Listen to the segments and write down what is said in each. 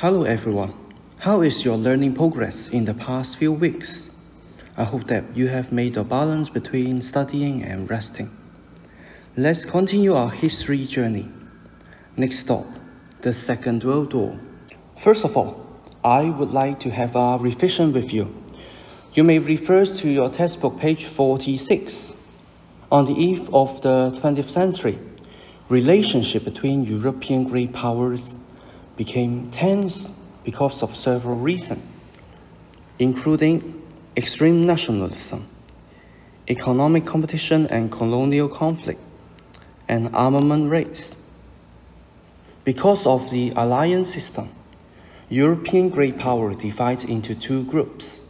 Hello everyone. How is your learning progress in the past few weeks? I hope that you have made a balance between studying and resting. Let's continue our history journey. Next stop, the Second World War. First of all, I would like to have a revision with you. You may refer to your textbook page 46. On the eve of the 20th century, relationship between European great powers became tense because of several reasons, including extreme nationalism, economic competition and colonial conflict, and armament race. Because of the alliance system, European great power divides into two groups.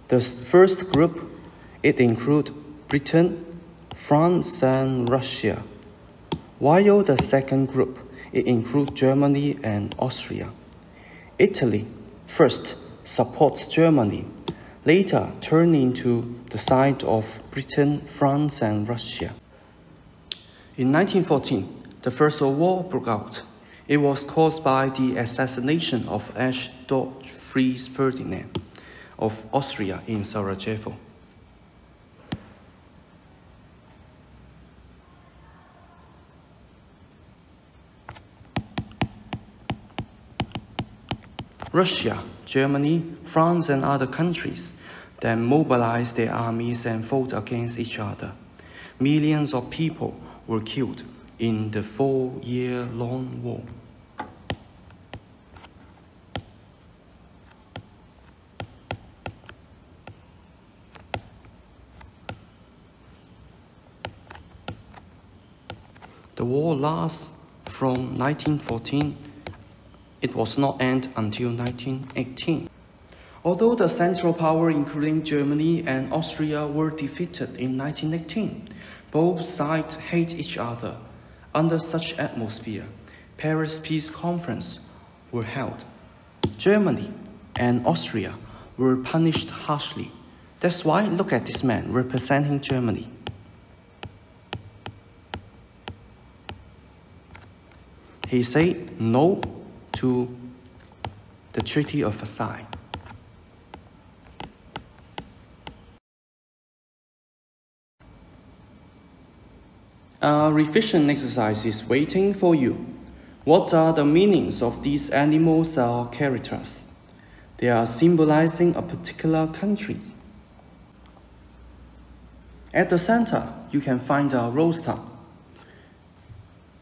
The first group, it includes Britain, France, and Russia, while the second group, it includes Germany and Austria. Italy first supports Germany, later turned into the side of Britain, France, and Russia. In 1914, the First World War broke out. It was caused by the assassination of S.3 Ferdinand of Austria in Sarajevo. Russia, Germany, France, and other countries then mobilized their armies and fought against each other. Millions of people were killed in the 4-year-long war. The war lasts from 1914. It was not end until 1918. Although the Central Power, including Germany and Austria, were defeated in 1918, both sides hate each other. Under such atmosphere, Paris Peace Conference were held. Germany and Austria were punished harshly. That's why look at this man representing Germany. He said no to the Treaty of Versailles. A revision exercise is waiting for you. What are the meanings of these animals or characters? They are symbolizing a particular country. At the center, you can find a rooster.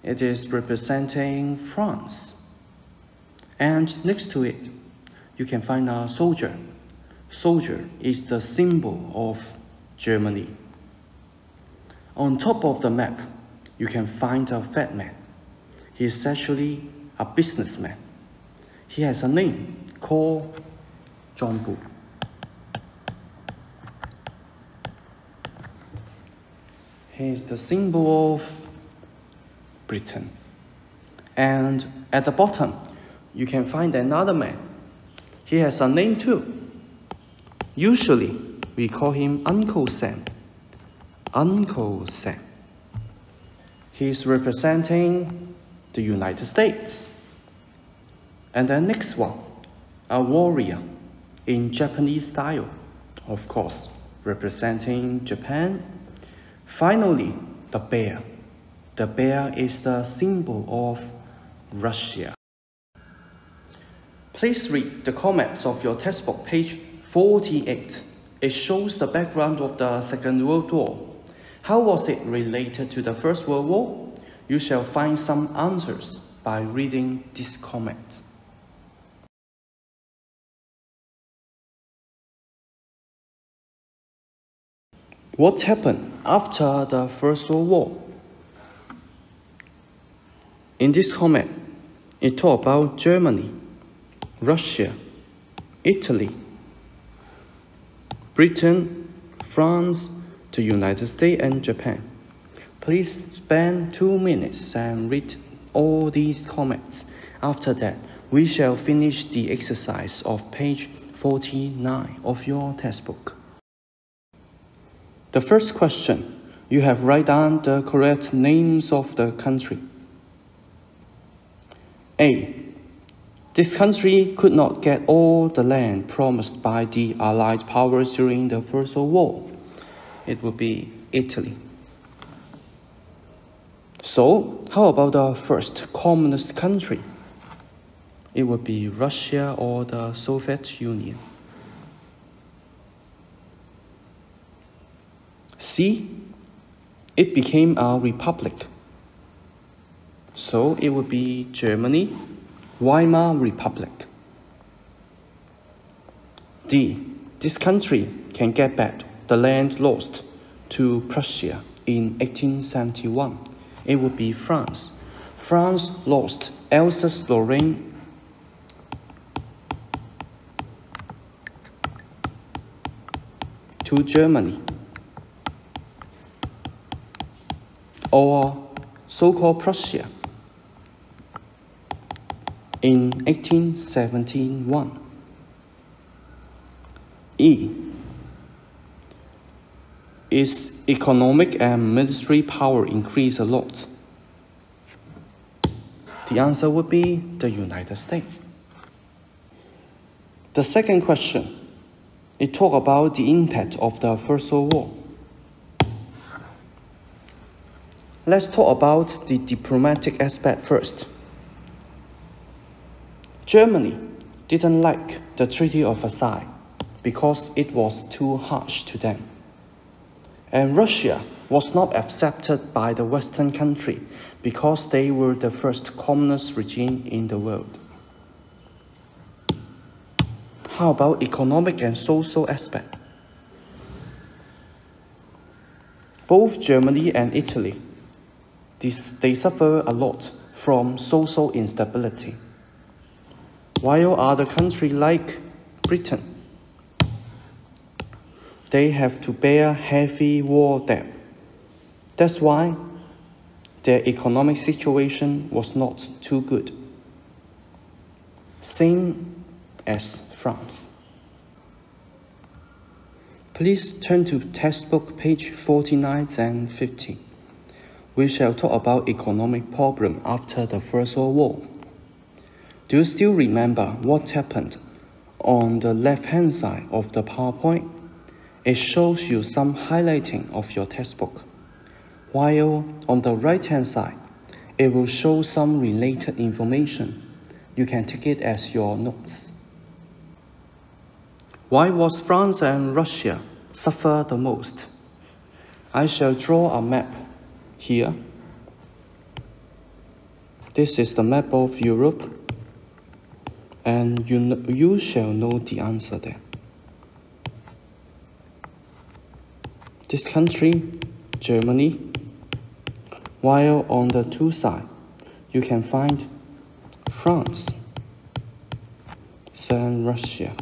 It is representing France. And next to it, you can find a soldier. Soldier is the symbol of Germany. On top of the map, you can find a fat man. He is actually a businessman. He has a name called John Bull. He is the symbol of Britain. And at the bottom, you can find another man. He has a name too. Usually, we call him Uncle Sam. Uncle Sam. He is representing the United States. And the next one, a warrior in Japanese style, of course, representing Japan. Finally, the bear. The bear is the symbol of Russia. Please read the comments of your textbook, page 48. It shows the background of the Second World War. How was it related to the First World War? You shall find some answers by reading this comment. What happened after the First World War? In this comment, it talks about Germany, Russia, Italy, Britain, France, the United States, and Japan. Please spend 2 minutes and read all these comments. After that, we shall finish the exercise of page 49 of your textbook. The first question, you have write down the correct names of the country. A. This country could not get all the land promised by the Allied powers during the First World War. It would be Italy. So, how about the first communist country? It would be Russia or the Soviet Union. C, it became a republic. So it would be Germany, Weimar Republic. D, this country can get back the land lost to Prussia in 1871. It would be France. France lost Alsace-Lorraine to Germany, or so-called Prussia, in 1871. E, its economic and military power increased a lot. The answer would be the United States. The second question, it talks about the impact of the First World War. Let's talk about the diplomatic aspect first. Germany didn't like the Treaty of Versailles because it was too harsh to them. And Russia was not accepted by the Western country because they were the first communist regime in the world. How about economic and social aspect? Both Germany and Italy, they suffer a lot from social instability, while other countries like Britain, they have to bear heavy war debt. That's why their economic situation was not too good. Same as France. Please turn to textbook page 49 and 50. We shall talk about economic problem after the First World War. Do you still remember what happened on the left-hand side of the PowerPoint? It shows you some highlighting of your textbook, while on the right-hand side, it will show some related information. You can take it as your notes. Why was France and Russia suffer the most? I shall draw a map here. This is the map of Europe, and you shall know the answer there. This country, Germany, while on the two sides, you can find France and Russia.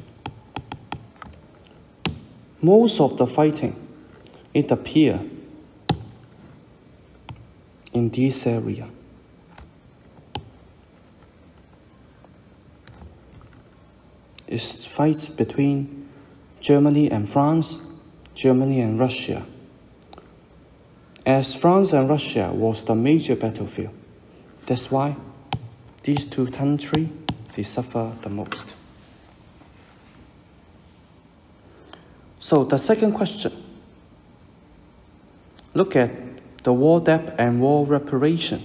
Most of the fighting, it appears in this area. It's fights between Germany and France, Germany and Russia. As France and Russia was the major battlefield, that's why these two countries, they suffer the most. So the second question, look at the war debt and war reparation.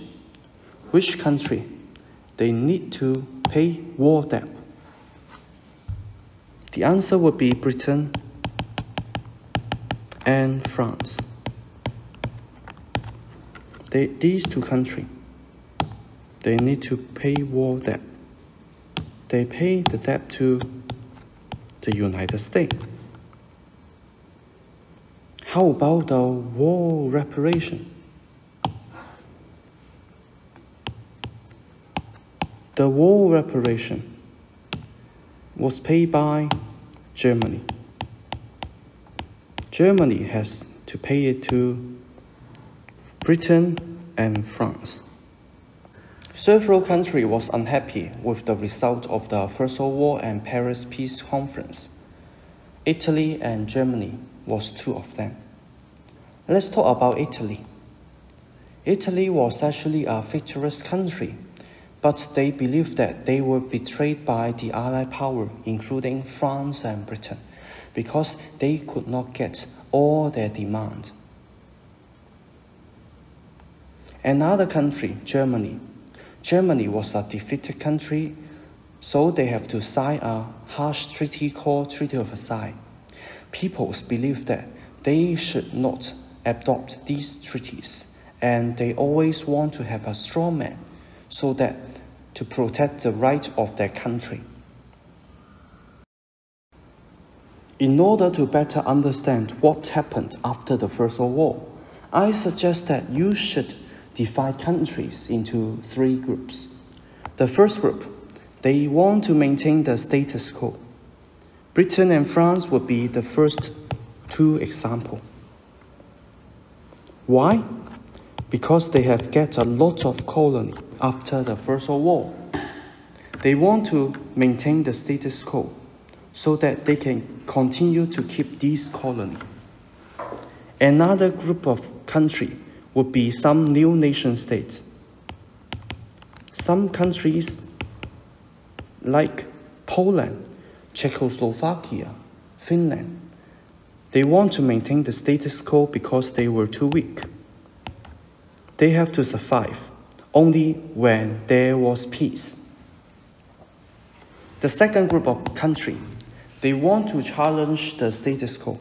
Which country they need to pay war debt? The answer would be Britain and France. These two countries, they need to pay war debt. They pay the debt to the United States. How about the war reparation? The war reparation was paid by Germany. Germany has to pay it to Britain and France. Several countries was unhappy with the result of the First World War and Paris Peace Conference. Italy and Germany was two of them. Let's talk about Italy. Italy was actually a victorious country but they believed that they were betrayed by the Allied power, including France and Britain, because they could not get all their demand. Another country, Germany. Germany was a defeated country, so they have to sign a harsh treaty called Treaty of Versailles. Peoples believed that they should not adopt these treaties, and they always want to have a strong man so that to protect the right of their country. In order to better understand what happened after the First World War, I suggest that you should divide countries into 3 groups. The first group, they want to maintain the status quo. Britain and France would be the first 2 examples. Why? Because they have get a lot of colony after the First World War. They want to maintain the status quo so that they can continue to keep these colonies. Another group of countries would be some new nation states. Some countries like Poland, Czechoslovakia, Finland, they want to maintain the status quo because they were too weak. They have to survive only when there was peace. The second group of countries, they want to challenge the status quo.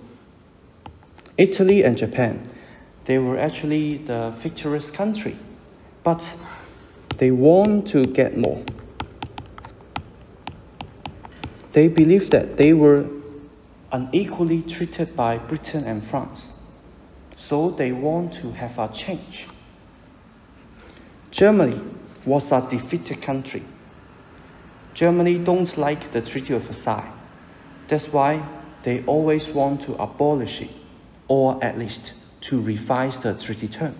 Italy and Japan, they were actually the victorious country, but they want to get more. They believe that they were unequally treated by Britain and France, so they want to have a change. Germany was a defeated country. Germany don't like the Treaty of Versailles. That's why they always want to abolish it, or at least to revise the treaty term.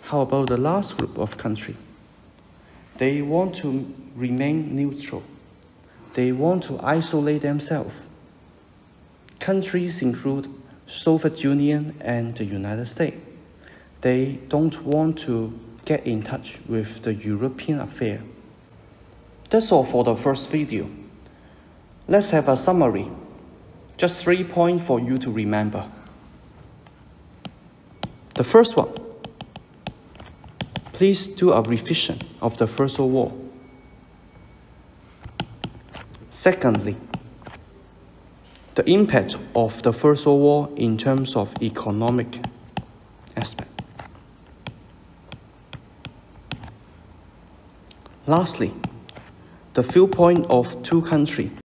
How about the last group of countries? They want to remain neutral. They want to isolate themselves. Countries include Soviet Union and the United States. They don't want to get in touch with the European affair. That's all for the first video. Let's have a summary. Just 3 points for you to remember. The first one, please do a revision of the First World War. Secondly, the impact of the First World War in terms of economic aspect. Lastly, the viewpoint of 2 countries